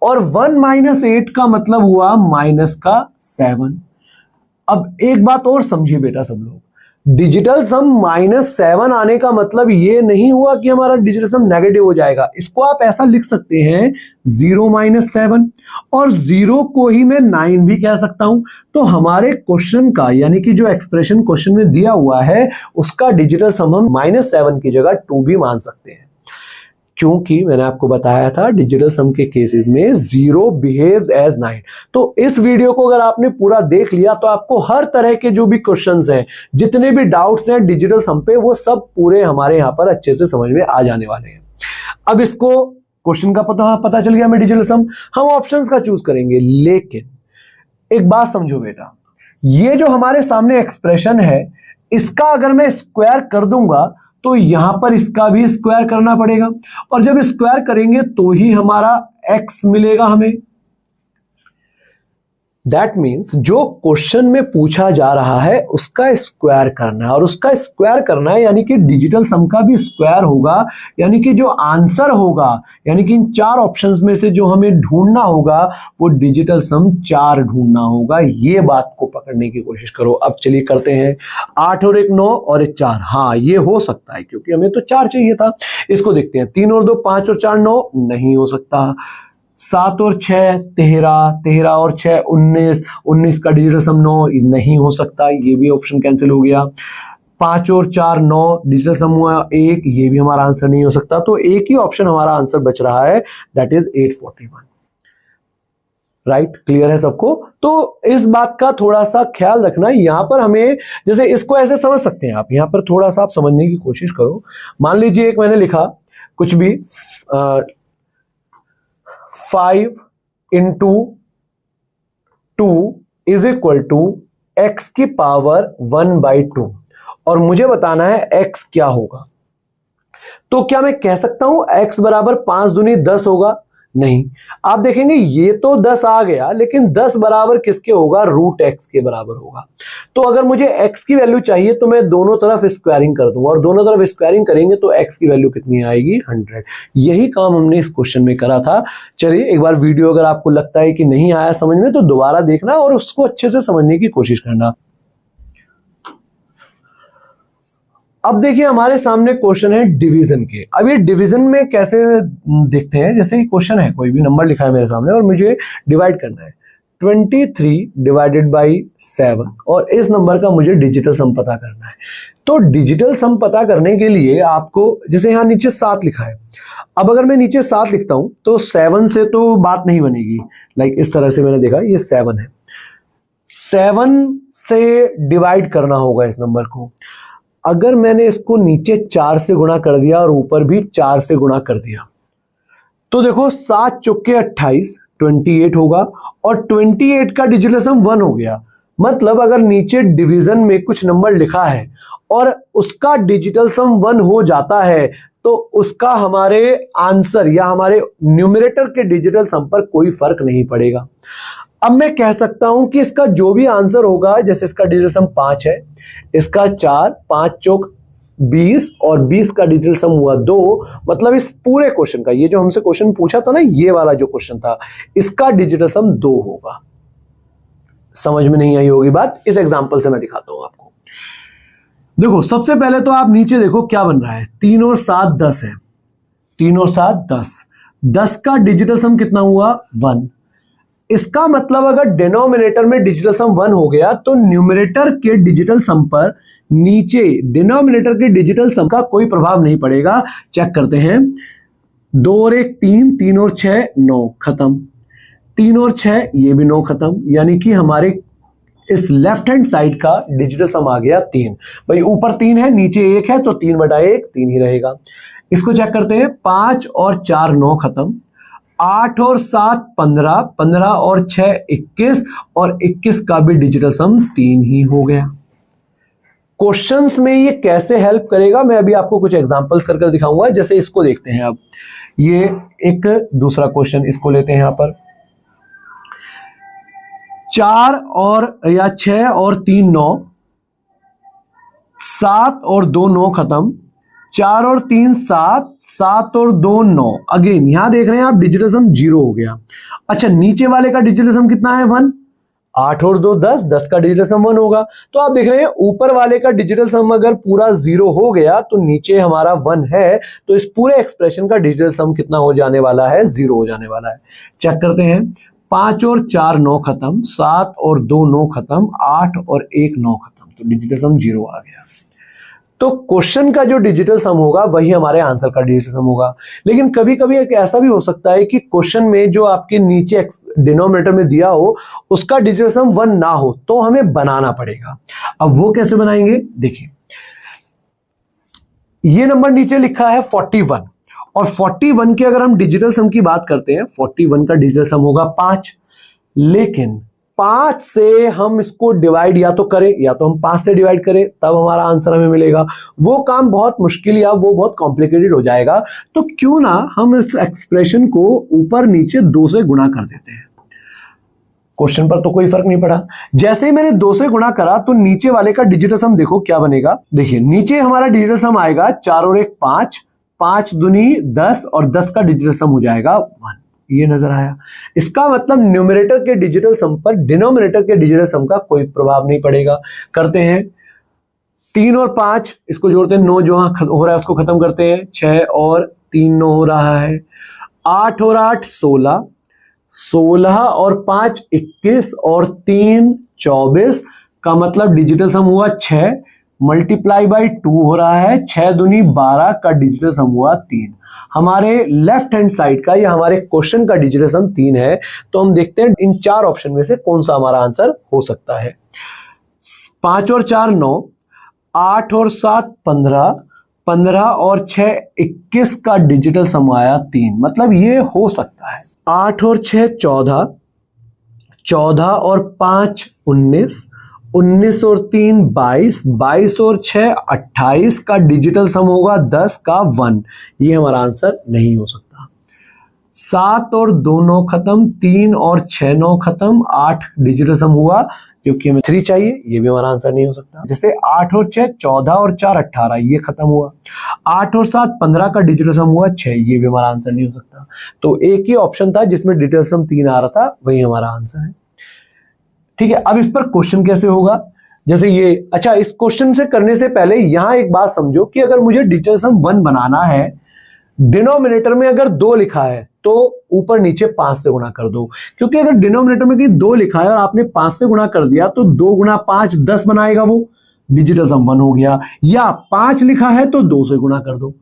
S1: और 1 -8 का मतलब हुआ माइनस का 7। अब एक बात और समझिए बेटा सब लोग, डिजिटल सम -7 आने का मतलब ये नहीं हुआ कि हमारा डिजिटल सम नेगेटिव हो जाएगा। इसको आप ऐसा लिख सकते हैं 0 -7, और 0 को ही मैं 9 भी कह सकता हूं। तो हमारे क्वेश्चन का, यानी कि जो एक्सप्रेशन क्वेश्चन में दिया हुआ है उसका डिजिटल सम हम -7 की जगह 2 भी मान सकते हैं, क्योंकि मैंने आपको बताया था डिजिटल सम के केसेस में 0 बिहेव्स एज 9। तो इस वीडियो को अगर आपने पूरा देख लिया तो आपको हर तरह के जो भी क्वेश्चंस हैं, जितने भी डाउट्स हैं डिजिटल सम पे, वो सब पूरे हमारे यहां पर अच्छे से समझ में आ जाने वाले हैं। अब इसको क्वेश्चन का पता चल गया हमें डिजिटल सम, हम ऑप्शंस का चूज करेंगे। लेकिन एक बात समझो बेटा, ये जो हमारे सामने एक्सप्रेशन है इसका अगर मैं स्क्वायर कर दूंगा तो यहां पर इसका भी स्क्वायर करना पड़ेगा, और जब स्क्वायर करेंगे तो ही हमारा x मिलेगा हमें। दैट मीन्स जो क्वेश्चन में पूछा जा रहा है उसका स्क्वायर करना है, और उसका स्क्वायर करना है यानी कि डिजिटल सम का भी स्क्वायर होगा, यानी कि जो आंसर होगा, यानी कि इन 4 ऑप्शंस में से जो हमें ढूंढना होगा वो डिजिटल सम 4 ढूंढना होगा। ये बात को पकड़ने की कोशिश करो। अब चलिए करते हैं। 8 और 1 9 और 1 4, हाँ ये हो सकता है क्योंकि हमें तो 4 चाहिए था। इसको देखते हैं। 3 और 2 5 और 4 9, नहीं हो सकता। 7 और 6 13, 13 और 6 19, 19 का डिजिटल सम 9, नहीं हो सकता, ये भी ऑप्शन कैंसिल हो गया। 5 और 4 9, डिजिटल सम हुआ 1, ये भी हमारा आंसर नहीं हो सकता। तो एक ही ऑप्शन हमारा आंसर बच रहा है, दैट इज 841। राइट, क्लियर है सबको? तो इस बात का थोड़ा सा ख्याल रखना। यहां पर हमें, जैसे इसको ऐसे समझ सकते हैं आप, यहां पर थोड़ा सा आप समझने की कोशिश करो। मान लीजिए एक मैंने लिखा कुछ भी 5 into 2 is equal to x की पावर 1/2, और मुझे बताना है x क्या होगा। तो क्या मैं कह सकता हूं x बराबर 5 दूनी 10 होगा? नहीं। आप देखेंगे ये तो 10 आ गया, लेकिन 10 बराबर किसके होगा? रूट x के बराबर होगा। तो अगर मुझे x की वैल्यू चाहिए तो मैं दोनों तरफ स्क्वायरिंग कर दूंगा, और दोनों तरफ स्क्वायरिंग करेंगे तो x की वैल्यू कितनी आएगी? 100। यही काम हमने इस क्वेश्चन में करा था। चलिए एक बार वीडियो अगर आपको लगता है कि नहीं आया समझ में तो दोबारा देखना और उसको अच्छे से समझने की कोशिश करना। अब देखिए हमारे सामने क्वेश्चन है डिवीजन के। अब ये डिवीजन में कैसे देखते हैं, जैसे क्वेश्चन है, कोई भी नंबर लिखा है मेरे सामने और मुझे डिवाइड करना है 23 डिवाइडेड बाई 7, और इस नंबर का मुझे डिजिटल सम पता करना है। तो डिजिटल सम पता करने के लिए आपको, जैसे यहाँ नीचे 7 लिखा है, अब अगर मैं नीचे 7 लिखता हूं तो 7 से तो बात नहीं बनेगी। लाइक इस तरह से मैंने देखा ये 7 है, 7 से डिवाइड करना होगा इस नंबर को। अगर मैंने इसको नीचे 4 से गुणा कर दिया और ऊपर भी 4 से गुणा कर दिया तो देखो 7 चौके 28, 28 होगा, और 28 का डिजिटल सम 1 हो गया। मतलब अगर नीचे डिवीजन में कुछ नंबर लिखा है और उसका डिजिटल सम 1 हो जाता है तो उसका हमारे आंसर या हमारे न्यूमरेटर के डिजिटल सम पर कोई फर्क नहीं पड़ेगा। अब मैं कह सकता हूं कि इसका जो भी आंसर होगा, जैसे इसका डिजिटल सम 5 है, इसका 4, 5 चौक 20 और 20 का डिजिटल सम हुआ 2, मतलब इस पूरे क्वेश्चन का, ये जो हमसे क्वेश्चन पूछा था ना, ये वाला जो क्वेश्चन था, इसका डिजिटल सम 2 होगा। समझ में नहीं आई होगी बात, इस एग्जांपल से मैं दिखाता हूं आपको। देखो सबसे पहले तो आप नीचे देखो क्या बन रहा है, 3 और 7 10 है, 3 और 7 10, 10 का डिजिटल सम कितना हुआ 1। इसका मतलब अगर डिनोमिनेटर में डिजिटल सम 1 हो गया तो न्यूमरेटर के डिजिटल सम पर नीचे डिनोमिनेटर के डिजिटल सम का कोई प्रभाव नहीं पड़ेगा। चेक करते हैं, 2 और 1 3, 3 और 6 9, खत्म। 3 और 6 ये भी 9 खत्म, यानी कि हमारे इस लेफ्ट हैंड साइड का डिजिटल सम आ गया 3। भाई ऊपर 3 है नीचे 1 है तो 3/1 3 ही रहेगा। इसको चेक करते हैं, 5 और 4 9 खत्म, 8 और 7 15, 15 और 6 21 और 21 का भी डिजिटल सम 3 ही हो गया। क्वेश्चंस में ये कैसे हेल्प करेगा मैं अभी आपको कुछ एग्जांपल्स करके दिखाऊंगा। जैसे इसको देखते हैं, अब ये एक दूसरा क्वेश्चन, इसको लेते हैं यहां पर, 4 और या 6 और 3 9, 7 और 2 9 खत्म, 4 और 3 7, 7 और 2 9। अगेन यहां देख रहे हैं आप डिजिटल सम 0 हो गया। अच्छा नीचे वाले का डिजिटल सम कितना है 1, 8 और 2 10, 10 का डिजिटल सम 1 होगा। तो आप देख रहे हैं ऊपर वाले का डिजिटल सम अगर पूरा 0 हो गया तो नीचे हमारा 1 है, तो इस पूरे एक्सप्रेशन का डिजिटल सम कितना हो जाने वाला है, 0 हो जाने वाला है। चेक करते हैं, 5 और 4 9 खत्म, 7 और 2 9 खत्म, 8 और 1 9 खत्म, तो डिजिटल सम 0 आ गया। तो क्वेश्चन का जो डिजिटल सम होगा वही हमारे आंसर का डिजिटल सम होगा। लेकिन कभी कभी एक ऐसा भी हो सकता है कि क्वेश्चन में जो आपके नीचे डिनोमिनेटर में दिया हो उसका डिजिटल सम 1 ना हो, तो हमें बनाना पड़ेगा। अब वो कैसे बनाएंगे, देखिए ये नंबर नीचे लिखा है 41 और 41 के अगर हम डिजिटल सम की बात करते हैं, 41 का डिजिटल सम होगा 5। लेकिन 5 से हम इसको डिवाइड या तो करें, या तो हम 5 से डिवाइड करें तब हमारा आंसर हमें मिलेगा। वो काम बहुत मुश्किल या वो बहुत कॉम्प्लिकेटेड हो जाएगा। तो क्यों ना हम इस एक्सप्रेशन को ऊपर नीचे 2 से गुणा कर देते हैं। क्वेश्चन पर तो कोई फर्क नहीं पड़ा। जैसे ही मैंने 2 से गुणा करा तो नीचे वाले का डिजिटल सम देखो क्या बनेगा। देखिए नीचे हमारा डिजिटल सम आएगा 4 और 1 5, 5 दूनी 10 और 10 का डिजिटल सम हो जाएगा 1। ये नजर आया। इसका मतलब न्यूमरेटर के डिजिटल सम पर डिनोमिनेटर के डिजिटल सम का कोई प्रभाव नहीं पड़ेगा। करते हैं, 3 और 5 इसको जोड़ते हैं, 9 जो हो रहा है उसको खत्म करते हैं, 6 और 3 9 हो रहा है, 8 और 8 16, 16 और 5 21 और 3 24 का मतलब डिजिटल सम हुआ 6 मल्टीप्लाई बाई 2 हो रहा है, 6 दूनी 12 का डिजिटल सम हुआ 3। हमारे लेफ्ट हैंड साइड का या हमारे क्वेश्चन का डिजिटल सम 3 है। तो हम देखते हैं इन 4 ऑप्शन में से कौन सा हमारा आंसर हो सकता है। 5 और 4 9, 8 और 7 15, 15 और 6 21 का डिजिटल सम आया 3, मतलब ये हो सकता है। 8 और 6 14, 14 और 5 19, 19 और 3 22, 22 और 6 28 का डिजिटल सम होगा 10 का 1। ये हमारा आंसर नहीं हो सकता। 7 और 2 9 खत्म, 3 और 6 9 खत्म, 8 डिजिटल सम हुआ क्योंकि हमें 3 चाहिए, ये भी हमारा आंसर नहीं हो सकता। जैसे 8 और 6 14 और 4 18, ये खत्म हुआ। 8 और 7 15 का डिजिटल सम हुआ 6, ये भी हमारा आंसर नहीं हो सकता। तो एक ही ऑप्शन था जिसमें डिजिटल सम 3 आ रहा था, वही हमारा आंसर है। ठीक है, अब इस पर क्वेश्चन कैसे होगा, जैसे ये। अच्छा, इस क्वेश्चन से करने से पहले यहां एक बात समझो कि अगर मुझे डिजिटल सम 1 बनाना है, डिनोमिनेटर में अगर 2 लिखा है तो ऊपर नीचे 5 से गुणा कर दो, क्योंकि अगर डिनोमिनेटर में कहीं 2 लिखा है और आपने 5 से गुणा कर दिया तो 2 गुणा 5 10 बनाएगा, वो डिजिटल सम 1 हो गया। या 5 लिखा है तो 2 से गुणा कर दो,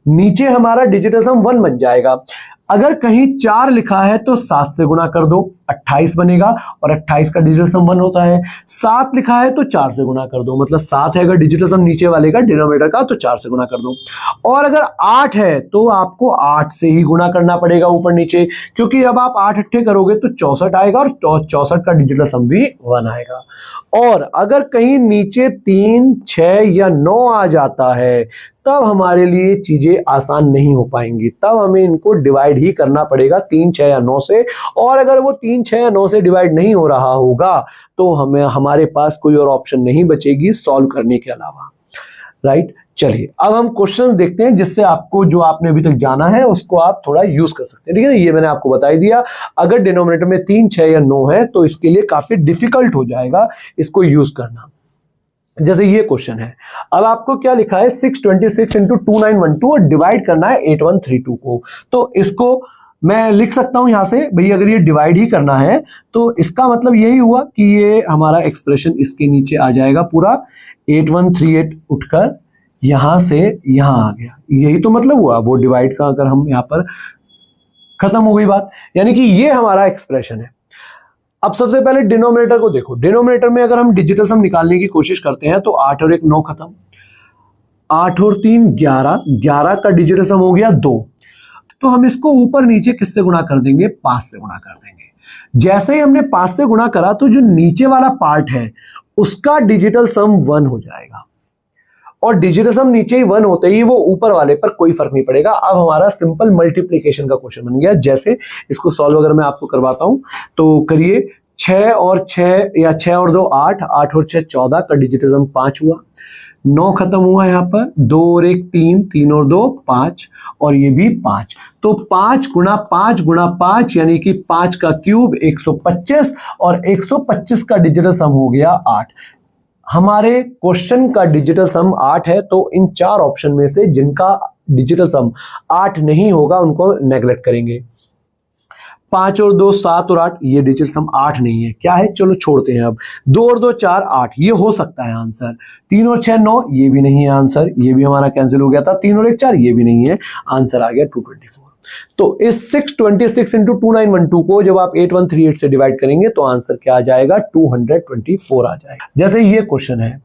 S1: नीचे हमारा डिजिटल सम 1 बन जाएगा। अगर कहीं 4 लिखा है तो 7 से गुणा कर दो, 28 बनेगा और 28 का डिजिटल सम 1 होता है। 7 लिखा है तो 4 से गुणा कर दो, मतलब 7 है अगर डिजिटल सम नीचे वाले का डिनोमिनेटर का तो 4 से गुणा कर दो। और अगर 8 है तो आपको 8 से ही गुणा करना पड़ेगा ऊपर नीचे, क्योंकि अब आप 8 अट्ठे करोगे तो 64 आएगा और 64 का डिजिटल सम भी 1 आएगा। और अगर कहीं नीचे 3 6 या 9 आ जाता है तब हमारे लिए चीजें आसान नहीं हो पाएंगी, तब हमें इनको डिवाइड ही करना पड़ेगा 3 6 या 9 से। और अगर वो 3 3, 6 या 9 से डिवाइड नहीं हो रहा होगा तो हमें हमारे पास कोई और ऑप्शन नहीं बचेगी सॉल्व करने के अलावा, राइट। चलिए अब हम क्वेश्चंस देखते हैं जिससे आपको जो आपने अभी तक जाना है उसको आप थोड़ा यूज कर सकते हैं, ठीक है ना। ये मैंने आपको बता ही दिया, अगर डिनोमिनेटर में 3, 6 या 9 है तो इसके लिए काफी डिफिकल्ट हो जाएगा इसको यूज करना। जैसे ये क्वेश्चन है, अब आपको क्या लिखा है 626 इंटू 2912 और डिवाइड करना है 8132 को। तो इसको मैं लिख सकता हूं यहां से, भाई अगर ये डिवाइड ही करना है तो इसका मतलब यही हुआ कि ये हमारा एक्सप्रेशन इसके नीचे आ जाएगा पूरा, 8138 उठकर यहां से यहां आ गया, यही तो मतलब हुआ वो डिवाइड का। अगर हम यहां पर खत्म हो गई बात, यानी कि ये हमारा एक्सप्रेशन है। अब सबसे पहले डिनोमिनेटर को देखो, डिनोमिनेटर में अगर हम डिजिटल सम निकालने की कोशिश करते हैं तो 8 और 1 9 खत्म, 8 और 3 11, 11 का डिजिटल सम हो गया 2। तो हम इसको ऊपर नीचे किससे गुणा कर देंगे, 5 से गुणा कर देंगे। जैसे ही हमने 5 से गुणा करा तो जो नीचे वाला पार्ट है उसका डिजिटल सम 1 हो जाएगा, और डिजिटल सम नीचे ही 1 होते ही वो ऊपर वाले पर कोई फर्क नहीं पड़ेगा। अब हमारा सिंपल मल्टीप्लिकेशन का क्वेश्चन बन गया। जैसे इसको सॉल्व अगर मैं आपको करवाता हूं तो करिए, 6 और 6 या 6 और 2 8, 8 और 6 14 का डिजिटल सम 5 हुआ, 9 खत्म हुआ यहाँ पर, 2 और 1 3, 3 और 2 5 और ये भी 5। तो 5 गुणा 5 गुणा 5 यानी कि 5 का क्यूब 125 और 125 का डिजिटल सम हो गया 8। हमारे क्वेश्चन का डिजिटल सम 8 है, तो इन 4 ऑप्शन में से जिनका डिजिटल सम 8 नहीं होगा उनको नेगलेक्ट करेंगे। 5 और 2 7 और 8, ये डिजिटल सम 8 नहीं है, क्या है, चलो छोड़ते हैं। अब 2 और 2 4 8, ये हो सकता है आंसर। 3 और 6 9, ये भी नहीं है आंसर, ये भी हमारा कैंसिल हो गया था। 3 और 1 4, ये भी नहीं है, आंसर आ गया 224। तो इस 626 इंटू 2912 को जब आप 8138 से डिवाइड करेंगे तो आंसर क्या आ जाएगा, 224 आ जाएगा। जैसे ये क्वेश्चन है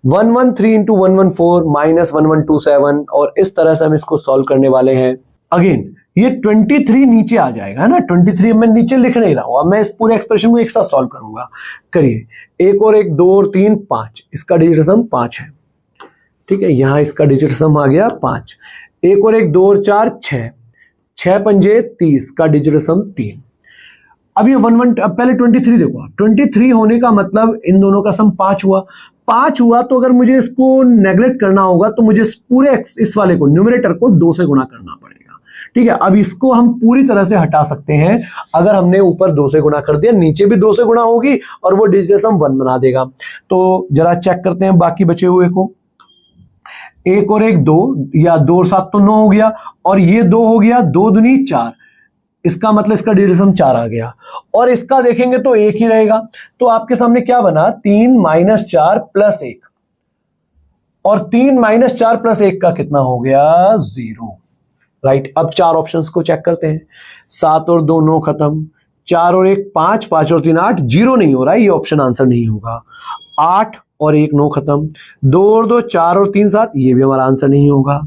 S1: 113 इंटू 114 माइनस 1127, और इस तरह से हम इसको सॉल्व करने वाले हैं। अगेन ये 23 नीचे आ जाएगा, है ना, 23 मैं नीचे लिख नहीं रहा हूं, अब मैं इस पूरे एक्सप्रेशन को एक साथ सॉल्व करूंगा। करिए, 1 और 1 2 और 3 5, इसका डिजिटल सम 5 है, ठीक है, यहां इसका डिजिटल सम आ गया 5। 1 और 1 2 और 4 6, 6 पंजे 30 का डिजिटल सम 3। अब ये 1 अब पहले 23 देखो, 23 होने का मतलब इन दोनों का सम 5 हुआ। 5 हुआ तो अगर मुझे इसको नेगलेक्ट करना होगा तो मुझे पूरे इस वाले को न्यूमरेटर को 2 से गुणा करना पड़ेगा, ठीक है। अब इसको हम पूरी तरह से हटा सकते हैं अगर हमने ऊपर 2 से गुणा कर दिया, नीचे भी 2 से गुणा होगी और वो डिजिटल सम 1 बना देगा। तो जरा चेक करते हैं बाकी बचे हुए को। 1 और 1 2, या 2 और 7 तो 9 हो गया, और ये 2 हो गया, 2 दूनी 4, इसका मतलब इसका डिजिटल सम 4 आ गया। और इसका देखेंगे तो 1 ही रहेगा, तो आपके सामने क्या बना, 3 माइनस 4 प्लस 1, और 3 माइनस 4 प्लस 1 का कितना हो गया, 0, राइट। अब 4 ऑप्शंस को चेक करते हैं। 7 और 2 9 खत्म, 4 और 1 5, 5 और 3 8, 0 नहीं हो रहा है, ये ऑप्शन आंसर नहीं होगा। 8 और 1 9 खत्म, 2 और 2 4 और 3 7, ये भी हमारा आंसर नहीं होगा।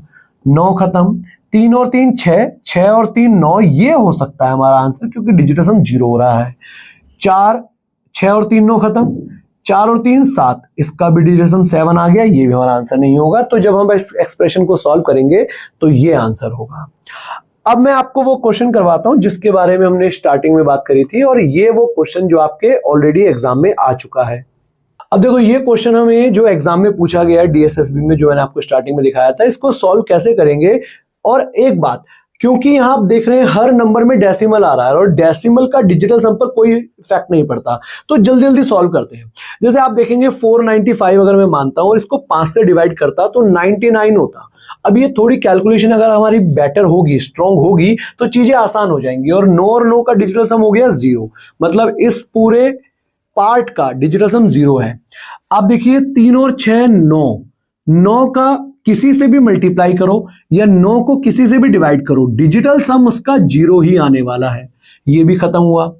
S1: 9 खत्म, 3 और 3 6, 6 और 3 9, ये हो सकता है हमारा आंसर क्योंकि डिजिटल सम 0 हो रहा है। 4 6 और 3 9 खत्म, 4 और 3 7, इसका भी डिजिटल सम 7 आ गया, ये भी हमारा आंसर नहीं होगा। तो जब हम इस एक्सप्रेशन को सॉल्व करेंगे तो ये आंसर होगा। अब मैं आपको वो क्वेश्चन करवाता हूं जिसके बारे में हमने स्टार्टिंग में बात करी थी, और ये वो क्वेश्चन जो आपके ऑलरेडी एग्जाम में आ चुका है। अब देखो ये क्वेश्चन हमें जो एग्जाम में पूछा गया है डीएसएसबी में, जो मैंने आपको स्टार्टिंग में दिखाया था, इसको सॉल्व कैसे करेंगे। और एक बात, क्योंकि यहां आप देख रहे हैं हर नंबर में डेसिमल आ रहा है और डेसिमल का डिजिटल सम पर कोई इफेक्ट नहीं पड़ता, तो जल्दी जल्दी सॉल्व करते हैं। जैसे आप देखेंगे 495 अगर मैं मानता हूं और इसको 5 से डिवाइड करता तो 99 होता। अब ये थोड़ी कैलकुलेशन अगर हमारी बेटर होगी, स्ट्रांग होगी, तो चीजें आसान हो जाएंगी। और 9 और 9 का डिजिटल सम हो गया 0, मतलब इस पूरे पार्ट का डिजिटल सम 0 है। आप देखिए 3 और 6 9, 9 का किसी से भी मल्टीप्लाई करो या 9 को किसी से भी डिवाइड करो, डिजिटल सम उसका 0 ही आने वाला है। ये भी खत्म हुआ।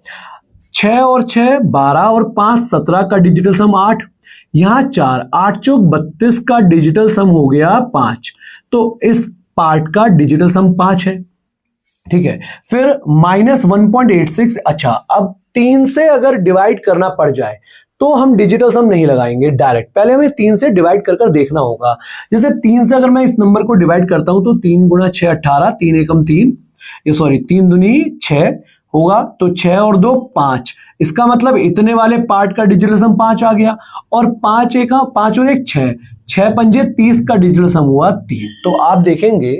S1: 6 और 6 12 और 5 17 का डिजिटल सम 8, यहां 4 8 चौक 32 का डिजिटल सम हो गया 5, तो इस पार्ट का डिजिटल सम 5 है, ठीक है। फिर माइनस 1.86, अच्छा अब 3 से अगर डिवाइड करना पड़ जाए तो हम डिजिटल सम नहीं लगाएंगे डायरेक्ट, पहले हमें 3 से डिवाइड कर देखना होगा। जैसे 3 से अगर मैं इस नंबर को डिवाइड करता हूं तो 3 गुणा 6 18, 3 एकम 3, ये सॉरी 3 दूनी 6 होगा तो 6 और 2 5, इसका मतलब इतने वाले पार्ट का डिजिटल सम 5 आ गया, और 5 और 1 6, 6 पंजे 30 का डिजिटल सम हुआ 3। तो आप देखेंगे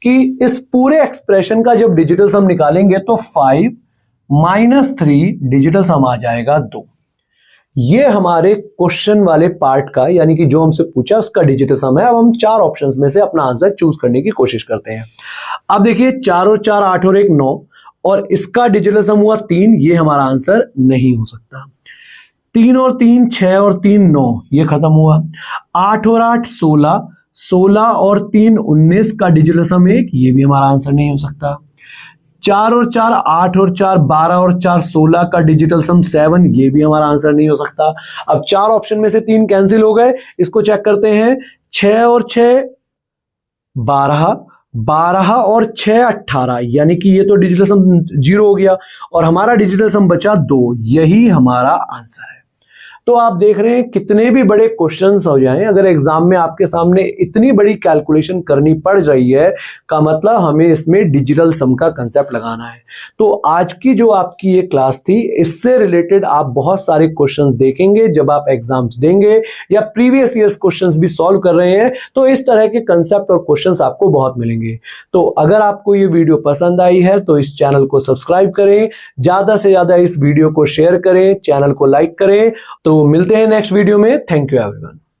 S1: कि इस पूरे एक्सप्रेशन का जब डिजिटल सम निकालेंगे तो 5 - 3 डिजिटल सम आ जाएगा 2। ये हमारे क्वेश्चन वाले पार्ट का, यानी कि जो हमसे पूछा उसका डिजिटल सम है। अब हम 4 ऑप्शंस में से अपना आंसर चूज करने की कोशिश करते हैं। अब देखिए 4 और 4 8 और 1 9, और इसका डिजिटल सम हुआ 3, ये हमारा आंसर नहीं हो सकता। 3 और 3 6 और 3 9, ये खत्म हुआ। 8 और 8 16, 16 और 3 19 का डिजिटल सम 1, ये भी हमारा आंसर नहीं हो सकता। 4 और 4 8 और 4 12 और 4 16 का डिजिटल सम 7, ये भी हमारा आंसर नहीं हो सकता। अब 4 ऑप्शन में से 3 कैंसिल हो गए, इसको चेक करते हैं। 6 और 6 12, 12 और 6 18, यानी कि ये तो डिजिटल सम 0 हो गया, और हमारा डिजिटल सम बचा 2, यही हमारा आंसर है। तो आप देख रहे हैं कितने भी बड़े क्वेश्चंस हो जाएं, अगर एग्जाम में आपके सामने इतनी बड़ी कैलकुलेशन करनी पड़ रही है, का मतलब हमें इसमें डिजिटल सम का कंसेप्ट लगाना है। तो आज की जो आपकी ये क्लास थी, इससे रिलेटेड आप बहुत सारे क्वेश्चंस देखेंगे जब आप एग्जाम्स देंगे, या प्रीवियस ईयर्स क्वेश्चंस भी सॉल्व कर रहे हैं, तो इस तरह के कंसेप्ट और क्वेश्चंस आपको बहुत मिलेंगे। तो अगर आपको ये वीडियो पसंद आई है तो इस चैनल को सब्सक्राइब करें, ज्यादा से ज्यादा इस वीडियो को शेयर करें, चैनल को लाइक करें। तो मिलते हैं नेक्स्ट वीडियो में। Thank you everyone.